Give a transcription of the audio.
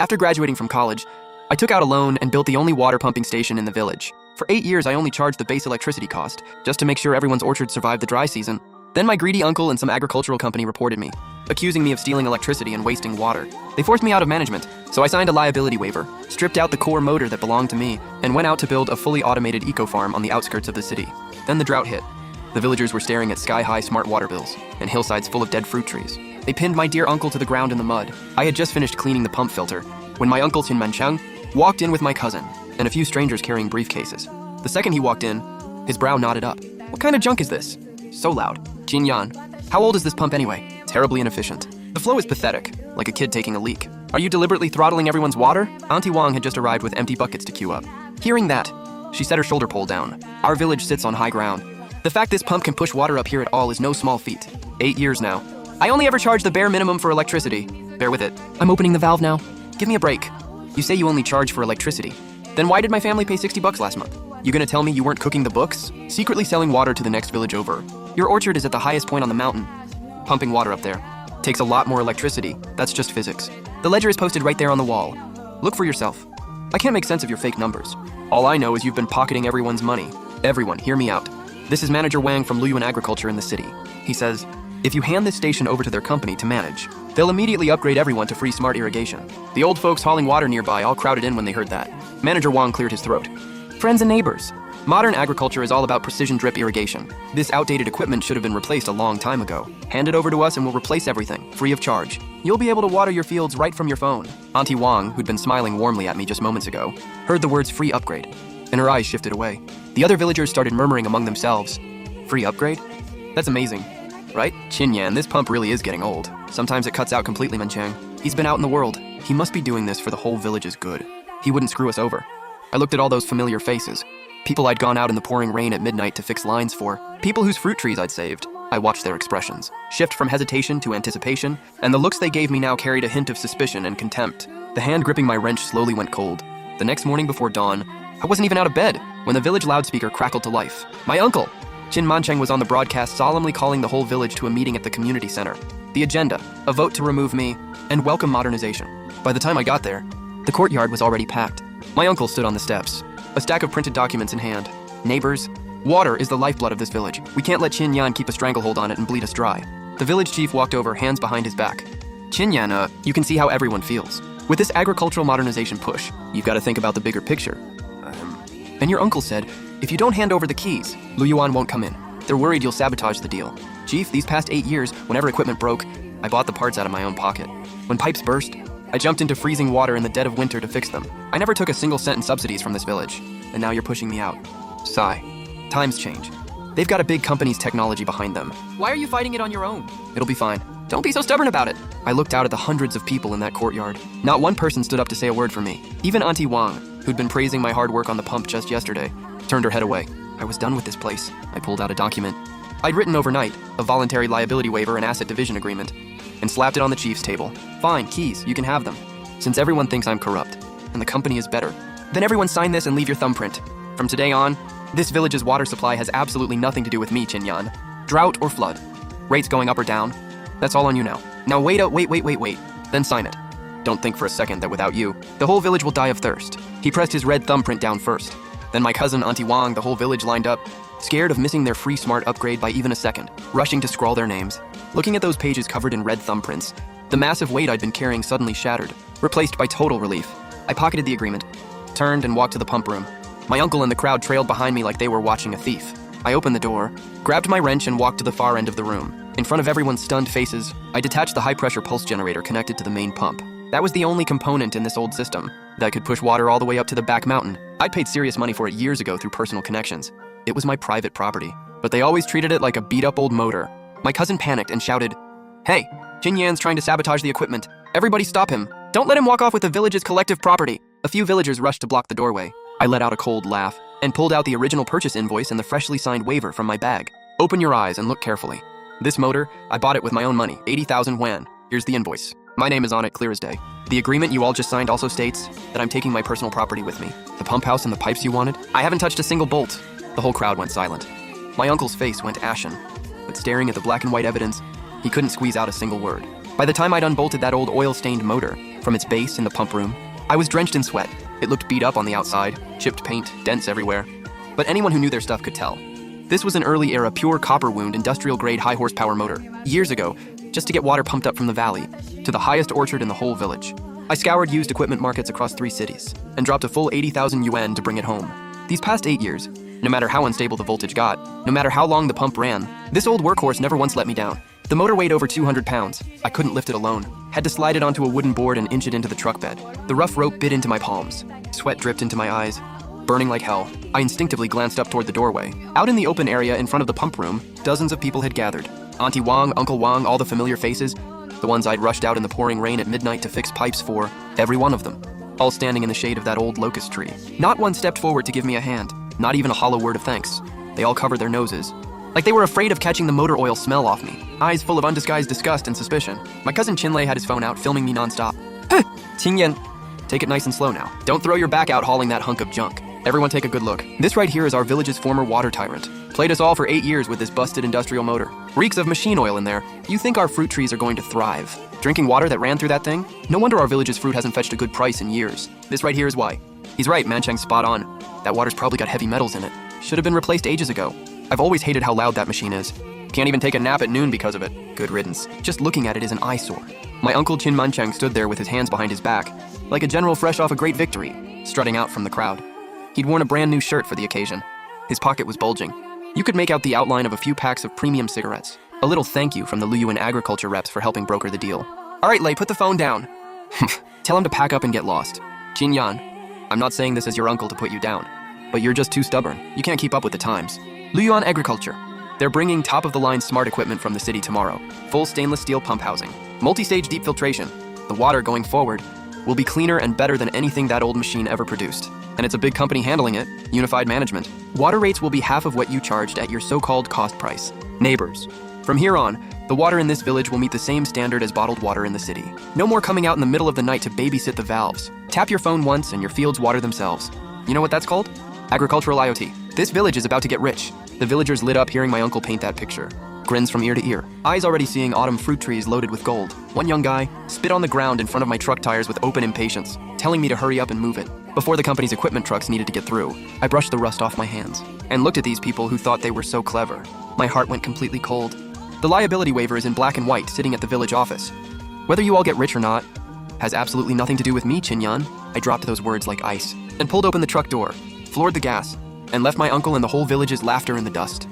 After graduating from college, I took out a loan and built the only water pumping station in the village. For 8 years, I only charged the base electricity cost, just to make sure everyone's orchard survived the dry season. Then my greedy uncle and some agricultural company reported me, accusing me of stealing electricity and wasting water. They forced me out of management, so I signed a liability waiver, stripped out the core motor that belonged to me, and went out to build a fully automated eco-farm on the outskirts of the city. Then the drought hit. The villagers were staring at sky-high smart water bills and hillsides full of dead fruit trees. They pinned my dear uncle to the ground in the mud. I had just finished cleaning the pump filter when my uncle Qin Yan walked in with my cousin and a few strangers carrying briefcases. The second he walked in, his brow knotted up. What kind of junk is this? So loud. Qin Yan, how old is this pump anyway? Terribly inefficient. The flow is pathetic, like a kid taking a leak. Are you deliberately throttling everyone's water? Auntie Wang had just arrived with empty buckets to queue up. Hearing that, she set her shoulder pole down. Our village sits on high ground. The fact this pump can push water up here at all is no small feat. 8 years now. I only ever charge the bare minimum for electricity. Bear with it. I'm opening the valve now. Give me a break. You say you only charge for electricity. Then why did my family pay $60 last month? You gonna tell me you weren't cooking the books? Secretly selling water to the next village over. Your orchard is at the highest point on the mountain. Pumping water up there takes a lot more electricity. That's just physics. The ledger is posted right there on the wall. Look for yourself. I can't make sense of your fake numbers. All I know is you've been pocketing everyone's money. Everyone, hear me out. This is Manager Wang from Luyuan Agriculture in the city. He says, if you hand this station over to their company to manage, they'll immediately upgrade everyone to free smart irrigation. The old folks hauling water nearby all crowded in when they heard that. Manager Wang cleared his throat. Friends and neighbors, modern agriculture is all about precision drip irrigation. This outdated equipment should have been replaced a long time ago. Hand it over to us and we'll replace everything, free of charge. You'll be able to water your fields right from your phone. Auntie Wang, who'd been smiling warmly at me just moments ago, heard the words free upgrade, and her eyes shifted away. The other villagers started murmuring among themselves. Free upgrade? That's amazing, right? Qin Yan, this pump really is getting old. Sometimes it cuts out completely, Menchang. He's been out in the world. He must be doing this for the whole village's good. He wouldn't screw us over. I looked at all those familiar faces. People I'd gone out in the pouring rain at midnight to fix lines for. People whose fruit trees I'd saved. I watched their expressions shift from hesitation to anticipation, and the looks they gave me now carried a hint of suspicion and contempt. The hand gripping my wrench slowly went cold. The next morning before dawn, I wasn't even out of bed when the village loudspeaker crackled to life. My uncle, Qin Mancheng, was on the broadcast solemnly calling the whole village to a meeting at the community center. The agenda, a vote to remove me, and welcome modernization. By the time I got there, the courtyard was already packed. My uncle stood on the steps, a stack of printed documents in hand. Neighbors, water is the lifeblood of this village. We can't let Qin Yan keep a stranglehold on it and bleed us dry. The village chief walked over, hands behind his back. Qin Yan, you can see how everyone feels. With this agricultural modernization push, you've got to think about the bigger picture. And your uncle said, if you don't hand over the keys, Luyuan won't come in. They're worried you'll sabotage the deal. Chief, these past 8 years, whenever equipment broke, I bought the parts out of my own pocket. When pipes burst, I jumped into freezing water in the dead of winter to fix them. I never took a single cent in subsidies from this village, and now you're pushing me out. Sigh. Times change. They've got a big company's technology behind them. Why are you fighting it on your own? It'll be fine. Don't be so stubborn about it. I looked out at the hundreds of people in that courtyard. Not one person stood up to say a word for me. Even Auntie Wang, who'd been praising my hard work on the pump just yesterday, turned her head away. I was done with this place. I pulled out a document I'd written overnight, a voluntary liability waiver and asset division agreement, and slapped it on the chief's table. Fine, keys, you can have them. Since everyone thinks I'm corrupt, and the company is better, then everyone sign this and leave your thumbprint. From today on, this village's water supply has absolutely nothing to do with me, Qin Yan. Drought or flood, rates going up or down, that's all on you now. Now wait, then sign it. Don't think for a second that without you, the whole village will die of thirst. He pressed his red thumbprint down first. Then my cousin, Auntie Wang, the whole village lined up, scared of missing their free smart upgrade by even a second, rushing to scrawl their names. Looking at those pages covered in red thumbprints, the massive weight I'd been carrying suddenly shattered, replaced by total relief. I pocketed the agreement, turned and walked to the pump room. My uncle and the crowd trailed behind me like they were watching a thief. I opened the door, grabbed my wrench and walked to the far end of the room. In front of everyone's stunned faces, I detached the high-pressure pulse generator connected to the main pump. That was the only component in this old system that could push water all the way up to the back mountain. I'd paid serious money for it years ago through personal connections. It was my private property, but they always treated it like a beat-up old motor. My cousin panicked and shouted, "Hey, Qin Yan's trying to sabotage the equipment. Everybody stop him. Don't let him walk off with the village's collective property." A few villagers rushed to block the doorway. I let out a cold laugh and pulled out the original purchase invoice and the freshly signed waiver from my bag. Open your eyes and look carefully. This motor, I bought it with my own money, 80,000 yuan. Here's the invoice. My name is on it, clear as day. The agreement you all just signed also states that I'm taking my personal property with me. The pump house and the pipes you wanted. I haven't touched a single bolt. The whole crowd went silent. My uncle's face went ashen, but staring at the black and white evidence, he couldn't squeeze out a single word. By the time I'd unbolted that old oil-stained motor, from its base in the pump room. I was drenched in sweat. It looked beat up on the outside, chipped paint, dents everywhere. But anyone who knew their stuff could tell. This was an early-era pure copper wound industrial-grade high-horsepower motor, years ago, just to get water pumped up from the valley, to the highest orchard in the whole village. I scoured used equipment markets across 3 cities, and dropped a full 80,000 yuan to bring it home. These past 8 years, no matter how unstable the voltage got, no matter how long the pump ran, this old workhorse never once let me down. The motor weighed over 200 pounds. I couldn't lift it alone. Had to slide it onto a wooden board and inch it into the truck bed. The rough rope bit into my palms. Sweat dripped into my eyes. Burning like hell, I instinctively glanced up toward the doorway. Out in the open area in front of the pump room, dozens of people had gathered. Auntie Wang, Uncle Wang, all the familiar faces, the ones I'd rushed out in the pouring rain at midnight to fix pipes for, every one of them, all standing in the shade of that old locust tree. Not one stepped forward to give me a hand, not even a hollow word of thanks. They all covered their noses, like they were afraid of catching the motor oil smell off me, eyes full of undisguised disgust and suspicion. My cousin Qin had his phone out, filming me nonstop. Qin Yan, take it nice and slow now. Don't throw your back out hauling that hunk of junk. Everyone take a good look. This right here is our village's former water tyrant. Played us all for 8 years with this busted industrial motor. Reeks of machine oil in there. You think our fruit trees are going to thrive? Drinking water that ran through that thing? No wonder our village's fruit hasn't fetched a good price in years. This right here is why. He's right, Manchang's spot on. That water's probably got heavy metals in it. Should have been replaced ages ago. I've always hated how loud that machine is. Can't even take a nap at noon because of it. Good riddance. Just looking at it is an eyesore. My uncle Qin Manchang stood there with his hands behind his back, like a general fresh off a great victory, strutting out from the crowd. He'd worn a brand new shirt for the occasion. His pocket was bulging. You could make out the outline of a few packs of premium cigarettes. A little thank you from the Luyuan agriculture reps for helping broker the deal. All right, Lei, put the phone down. Tell him to pack up and get lost. Qin Yan, I'm not saying this as your uncle to put you down, but you're just too stubborn. You can't keep up with the times. Luyuan Agriculture. They're bringing top-of-the-line smart equipment from the city tomorrow. Full stainless steel pump housing. Multi-stage deep filtration. The water going forward will be cleaner and better than anything that old machine ever produced. And it's a big company handling it, unified management. Water rates will be half of what you charged at your so-called cost price. Neighbors. From here on, the water in this village will meet the same standard as bottled water in the city. No more coming out in the middle of the night to babysit the valves. Tap your phone once and your fields water themselves. You know what that's called? Agricultural IoT. This village is about to get rich. The villagers lit up hearing my uncle paint that picture. Grins from ear to ear. Eyes already seeing autumn fruit trees loaded with gold. One young guy spit on the ground in front of my truck tires with open impatience, telling me to hurry up and move it. Before the company's equipment trucks needed to get through, I brushed the rust off my hands and looked at these people who thought they were so clever. My heart went completely cold. The liability waiver is in black and white sitting at the village office. Whether you all get rich or not has absolutely nothing to do with me, Qin Yan. I dropped those words like ice and pulled open the truck door, floored the gas, and left my uncle and the whole village's laughter in the dust.